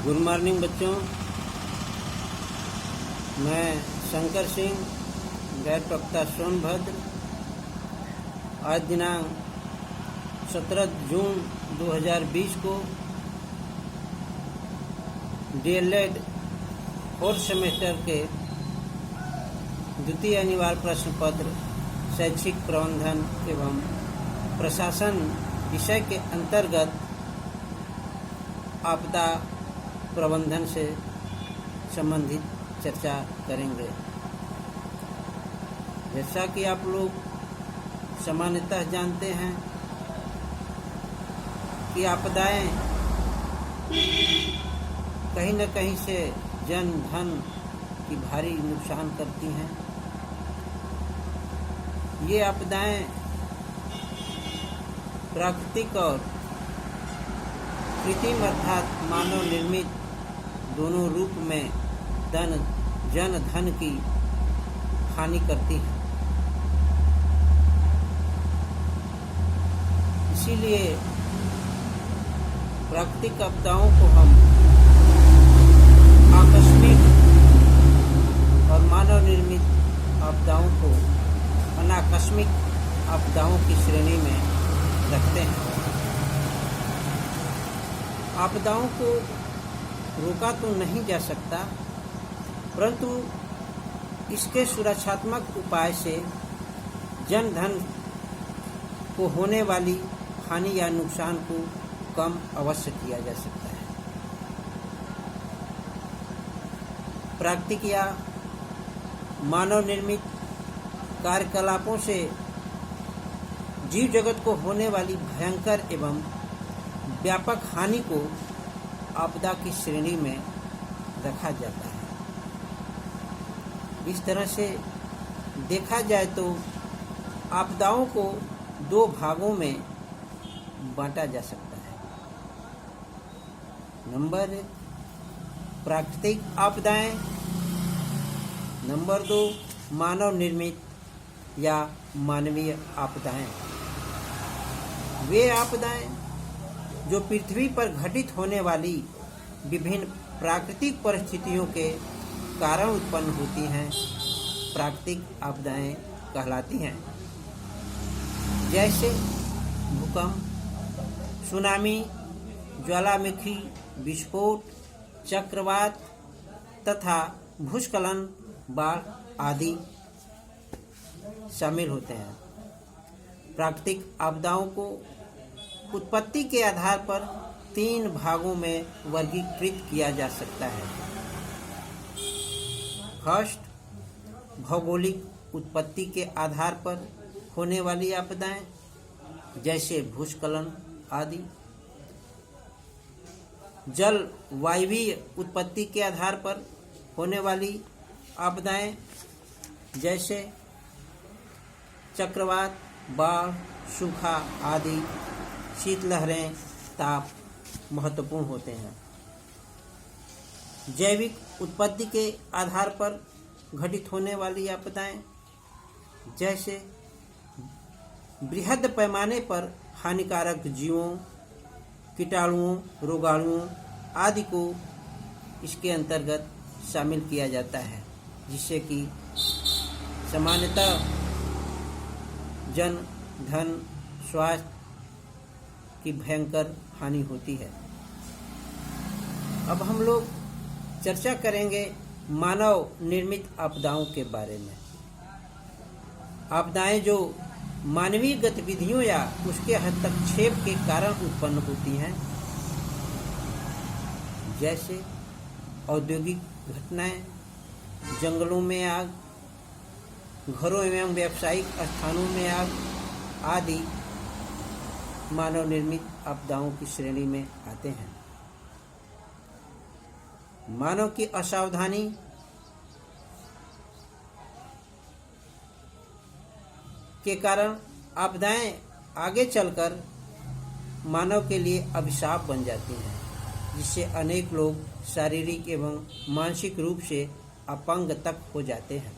Good morning बच्चों। मैं शंकर सिंह, गैर प्रवक्ता सोनभद्र। आज दिनांक 17 जून 2020 को डीएलएड 4th सेमेस्टर के द्वितीय अनिवार्य प्रश्न पत्र शैक्षिक प्रबंधन एवं प्रशासन विषय के अंतर्गत आपदा प्रबंधन से संबंधित चर्चा करेंगे। जैसा कि आप लोग सामान्यतः जानते हैं कि आपदाएं कहीं न कहीं से जन धन की भारी नुकसान करती हैं। ये आपदाएं प्राकृतिक और कृत्रिम अर्थात मानव निर्मित दोनों रूप में जन धन की हानि करती है। इसीलिए प्राकृतिक आपदाओं को हम आकस्मिक और मानव निर्मित आपदाओं को अनाकस्मिक आपदाओं की श्रेणी में रखते हैं। आपदाओं को रोका तो नहीं जा सकता, परंतु इसके सुरक्षात्मक उपाय से जन धन को होने वाली हानि या नुकसान को कम अवश्य किया जा सकता है। प्राकृतिक या मानव निर्मित कार्यकलापों से जीव जगत को होने वाली भयंकर एवं व्यापक हानि को आपदा की श्रेणी में रखा जाता है। इस तरह से देखा जाए तो आपदाओं को दो भागों में बांटा जा सकता है। नंबर 1 प्राकृतिक आपदाएं, नंबर 2 मानव निर्मित या मानवीय आपदाएं। वे आपदाएं जो पृथ्वी पर घटित होने वाली विभिन्न प्राकृतिक परिस्थितियों के कारण उत्पन्न होती हैं, प्राकृतिक आपदाएं कहलाती हैं। जैसे भूकंप, सुनामी, ज्वालामुखी विस्फोट, चक्रवात तथा भूस्खलन, बाढ़ आदि शामिल होते हैं। प्राकृतिक आपदाओं को उत्पत्ति के आधार पर 3 भागों में वर्गीकृत किया जा सकता है। फर्स्ट, भौगोलिक उत्पत्ति के आधार पर होने वाली आपदाएं जैसे भूस्खलन आदि। जल वायवीय उत्पत्ति के आधार पर होने वाली आपदाएं जैसे चक्रवात, बाढ़, सूखा आदि। शीतलहरें, ताप महत्वपूर्ण होते हैं। जैविक उत्पत्ति के आधार पर घटित होने वाली आपदाएं जैसे बृहद पैमाने पर हानिकारक जीवों, कीटाणुओं, रोगाणुओं आदि को इसके अंतर्गत शामिल किया जाता है, जिससे कि सामान्यतः जन धन स्वास्थ्य की भयंकर हानि होती है। अब हम लोग चर्चा करेंगे मानव निर्मित आपदाओं के बारे में। आपदाएं जो मानवीय गतिविधियों या उसके हस्तक्षेप के कारण उत्पन्न होती हैं, जैसे औद्योगिक घटनाएं, जंगलों में आग, घरों एवं व्यावसायिक स्थानों में आग आदि मानव निर्मित आपदाओं की श्रेणी में आते हैं। मानव की असावधानी के कारण आपदाएं आगे चलकर मानव के लिए अभिशाप बन जाती हैं, जिससे अनेक लोग शारीरिक एवं मानसिक रूप से अपंग तक हो जाते हैं।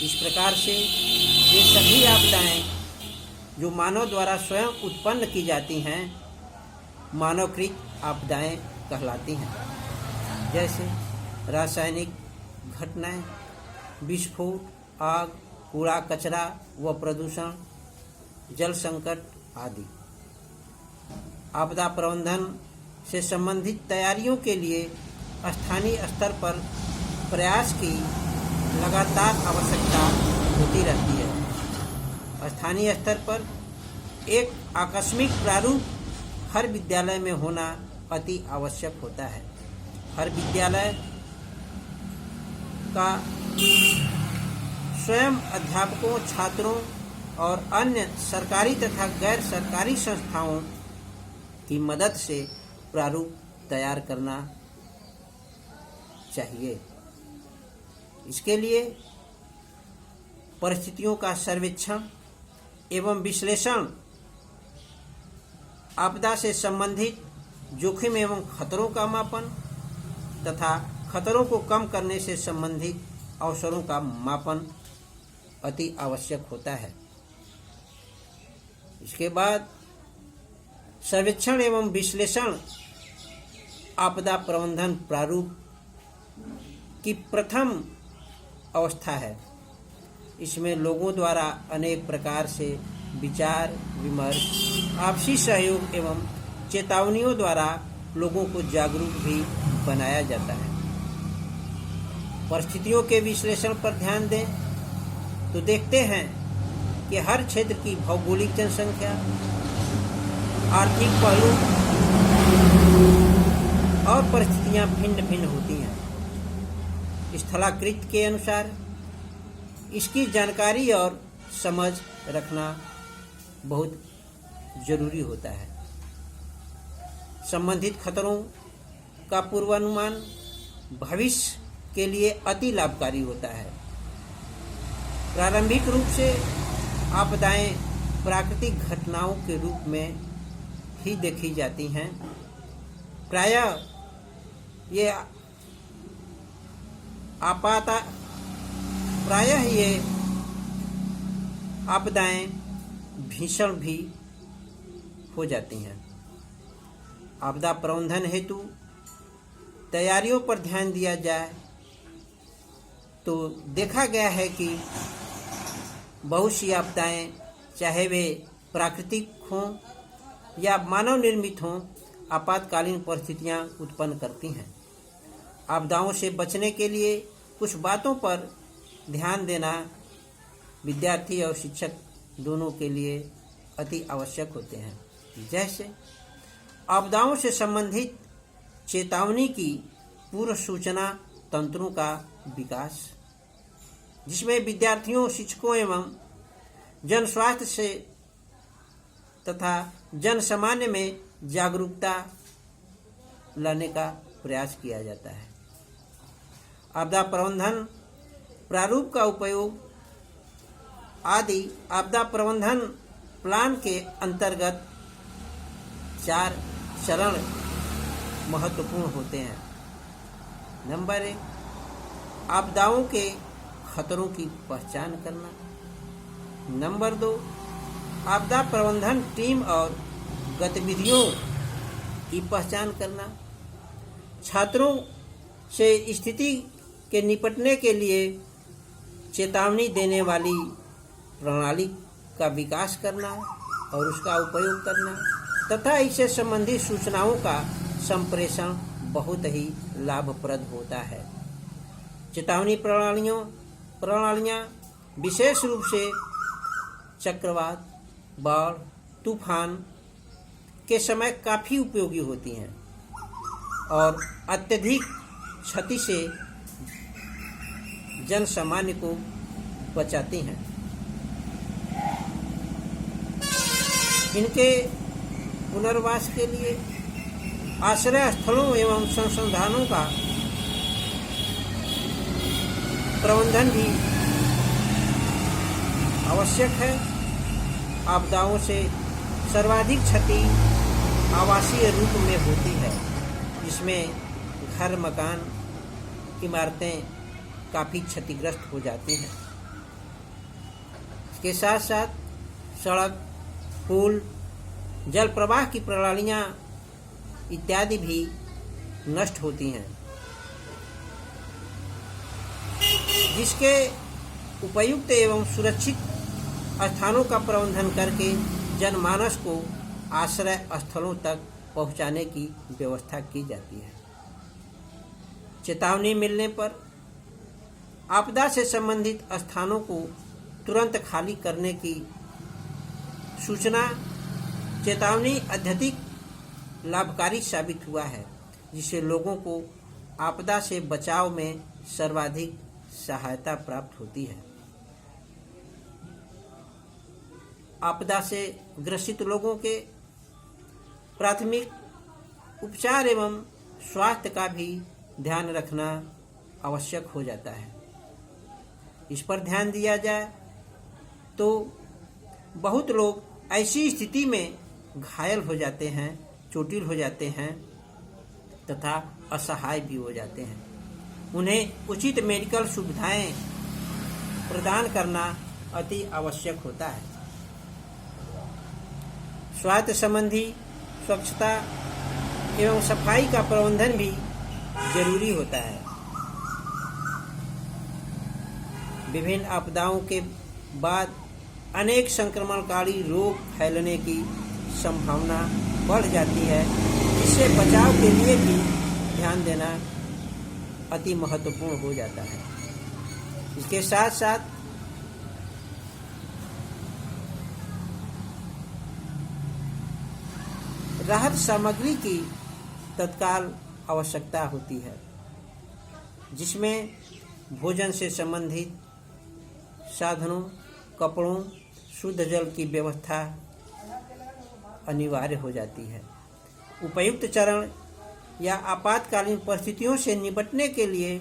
इस प्रकार से ये सभी आपदाएं जो मानव द्वारा स्वयं उत्पन्न की जाती हैं, मानवकृत आपदाएं कहलाती हैं, जैसे रासायनिक घटनाएं, विस्फोट, आग, कूड़ा कचरा व प्रदूषण, जल संकट आदि। आपदा प्रबंधन से संबंधित तैयारियों के लिए स्थानीय स्तर पर प्रयास की लगातार आवश्यकता होती रहती है। स्थानीय स्तर पर एक आकस्मिक प्रारूप हर विद्यालय में होना अति आवश्यक होता है। हर विद्यालय का स्वयं अध्यापकों, छात्रों और अन्य सरकारी तथा गैर सरकारी संस्थाओं की मदद से प्रारूप तैयार करना चाहिए। इसके लिए परिस्थितियों का सर्वेक्षण एवं विश्लेषण, आपदा से संबंधित जोखिम एवं खतरों का मापन तथा खतरों को कम करने से संबंधित अवसरों का मापन अति आवश्यक होता है। इसके बाद सर्वेक्षण एवं विश्लेषण आपदा प्रबंधन प्रारूप की प्रथम अवस्था है। इसमें लोगों द्वारा अनेक प्रकार से विचार विमर्श, आपसी सहयोग एवं चेतावनियों द्वारा लोगों को जागरूक भी बनाया जाता है। परिस्थितियों के विश्लेषण पर ध्यान दें तो देखते हैं कि हर क्षेत्र की भौगोलिक जनसंख्या, आर्थिक पहलू और परिस्थितियां भिन्न भिन्न होती हैं। स्थलाकृति के अनुसार इसकी जानकारी और समझ रखना बहुत जरूरी होता है। संबंधित खतरों का पूर्वानुमान भविष्य के लिए अति लाभकारी होता है। प्रारंभिक रूप से आपदाएं प्राकृतिक घटनाओं के रूप में ही देखी जाती हैं। प्रायः ये आपदाएं भीषण भी हो जाती हैं। आपदा प्रबंधन हेतु तैयारियों पर ध्यान दिया जाए तो देखा गया है कि बहुत सी आपदाएं, चाहे वे प्राकृतिक हों या मानव निर्मित हों, आपातकालीन परिस्थितियां उत्पन्न करती हैं। आपदाओं से बचने के लिए कुछ बातों पर ध्यान देना विद्यार्थी और शिक्षक दोनों के लिए अति आवश्यक होते हैं। जैसे आपदाओं से संबंधित चेतावनी की पूर्व सूचना तंत्रों का विकास, जिसमें विद्यार्थियों, शिक्षकों एवं जन स्वास्थ्य से तथा जन सामान्य में जागरूकता लाने का प्रयास किया जाता है। आपदा प्रबंधन प्रारूप का उपयोग आदि आपदा प्रबंधन प्लान के अंतर्गत 4 चरण महत्वपूर्ण होते हैं। नंबर 1, आपदाओं के खतरों की पहचान करना। नंबर 2, आपदा प्रबंधन टीम और गतिविधियों की पहचान करना। छात्रों से स्थिति के निपटने के लिए चेतावनी देने वाली प्रणाली का विकास करना और उसका उपयोग करना तथा इससे संबंधित सूचनाओं का संप्रेषण बहुत ही लाभप्रद होता है। चेतावनी प्रणालियाँ विशेष रूप से चक्रवात, बाढ़, तूफान के समय काफ़ी उपयोगी होती हैं और अत्यधिक क्षति से जन सामान्य को बचाती हैं। इनके पुनर्वास के लिए आश्रय स्थलों एवं संसाधनों का प्रबंधन भी आवश्यक है। आपदाओं से सर्वाधिक क्षति आवासीय रूप में होती है, जिसमें घर, मकान, इमारतें काफ़ी क्षतिग्रस्त हो जाती हैं। इसके साथ साथ सड़क, पुल, जल प्रवाह की प्रणालियाँ इत्यादि भी नष्ट होती हैं, जिसके उपयुक्त एवं सुरक्षित स्थानों का प्रबंधन करके जनमानस को आश्रय स्थलों तक पहुंचाने की व्यवस्था की जाती है। चेतावनी मिलने पर आपदा से संबंधित स्थानों को तुरंत खाली करने की सूचना चेतावनी अत्यधिक लाभकारी साबित हुआ है, जिससे लोगों को आपदा से बचाव में सर्वाधिक सहायता प्राप्त होती है। आपदा से ग्रसित लोगों के प्राथमिक उपचार एवं स्वास्थ्य का भी ध्यान रखना आवश्यक हो जाता है। इस पर ध्यान दिया जाए तो बहुत लोग ऐसी स्थिति में घायल हो जाते हैं, चोटिल हो जाते हैं तथा असहाय भी हो जाते हैं। उन्हें उचित मेडिकल सुविधाएं प्रदान करना अति आवश्यक होता है। स्वास्थ्य संबंधी स्वच्छता एवं सफाई का प्रबंधन भी जरूरी होता है। विभिन्न आपदाओं के बाद अनेक संक्रमणकारी रोग फैलने की संभावना बढ़ जाती है, जिससे बचाव के लिए भी ध्यान देना अति महत्वपूर्ण हो जाता है। इसके साथ साथ राहत सामग्री की तत्काल आवश्यकता होती है, जिसमें भोजन से संबंधित साधनों, कपड़ों, शुद्ध जल की व्यवस्था अनिवार्य हो जाती है। उपयुक्त चरण या आपातकालीन परिस्थितियों से निपटने के लिए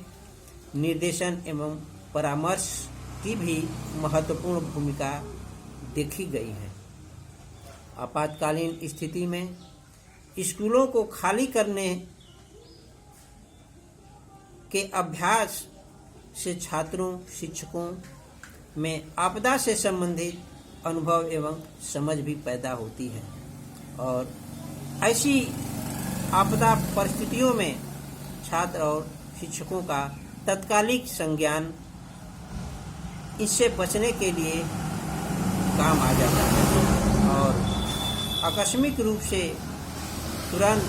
निर्देशन एवं परामर्श की भी महत्वपूर्ण भूमिका देखी गई है। आपातकालीन स्थिति में स्कूलों को खाली करने के अभ्यास से छात्रों, शिक्षकों में आपदा से संबंधित अनुभव एवं समझ भी पैदा होती है और ऐसी आपदा परिस्थितियों में छात्र और शिक्षकों का तत्कालिक संज्ञान इससे बचने के लिए काम आ जाता है और आकस्मिक रूप से तुरंत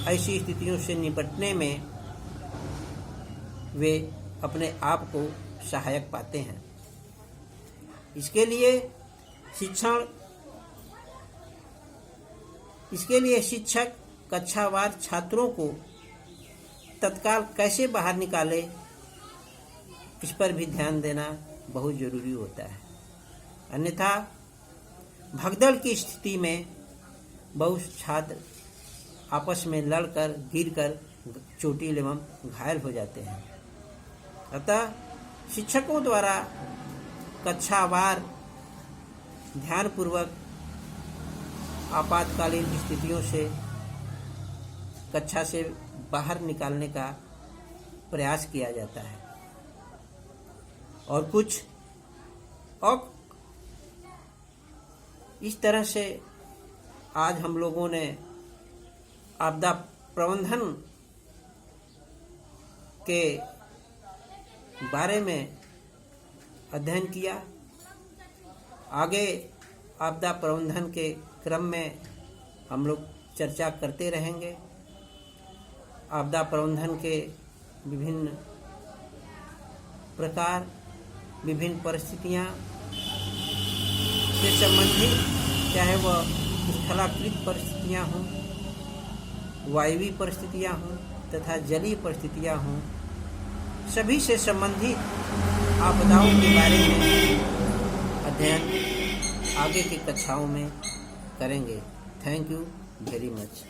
ऐसी स्थितियों से निपटने में वे अपने आप को सहायक पाते हैं। इसके लिए शिक्षक कक्षावार छात्रों को तत्काल कैसे बाहर निकाले, इस पर भी ध्यान देना बहुत जरूरी होता है। अन्यथा भगदड़ की स्थिति में बहुत छात्र आपस में लड़कर, गिरकर चोटिल एवं घायल हो जाते हैं। अतः शिक्षकों द्वारा कक्षावार ध्यानपूर्वक आपातकालीन स्थितियों से कक्षा से बाहर निकालने का प्रयास किया जाता है और कुछ और इस तरह से आज हम लोगों ने आपदा प्रबंधन के बारे में अध्ययन किया। आगे आपदा प्रबंधन के क्रम में हम लोग चर्चा करते रहेंगे। आपदा प्रबंधन के विभिन्न प्रकार, विभिन्न परिस्थितियां से संबंधित, चाहे वह स्थलाकृत परिस्थितियां हों, वायवीय परिस्थितियां हों तथा जलीय परिस्थितियां हों, सभी से संबंधित आपदाओं के बारे में अध्ययन आगे की कक्षाओं में करेंगे। Thank you very much.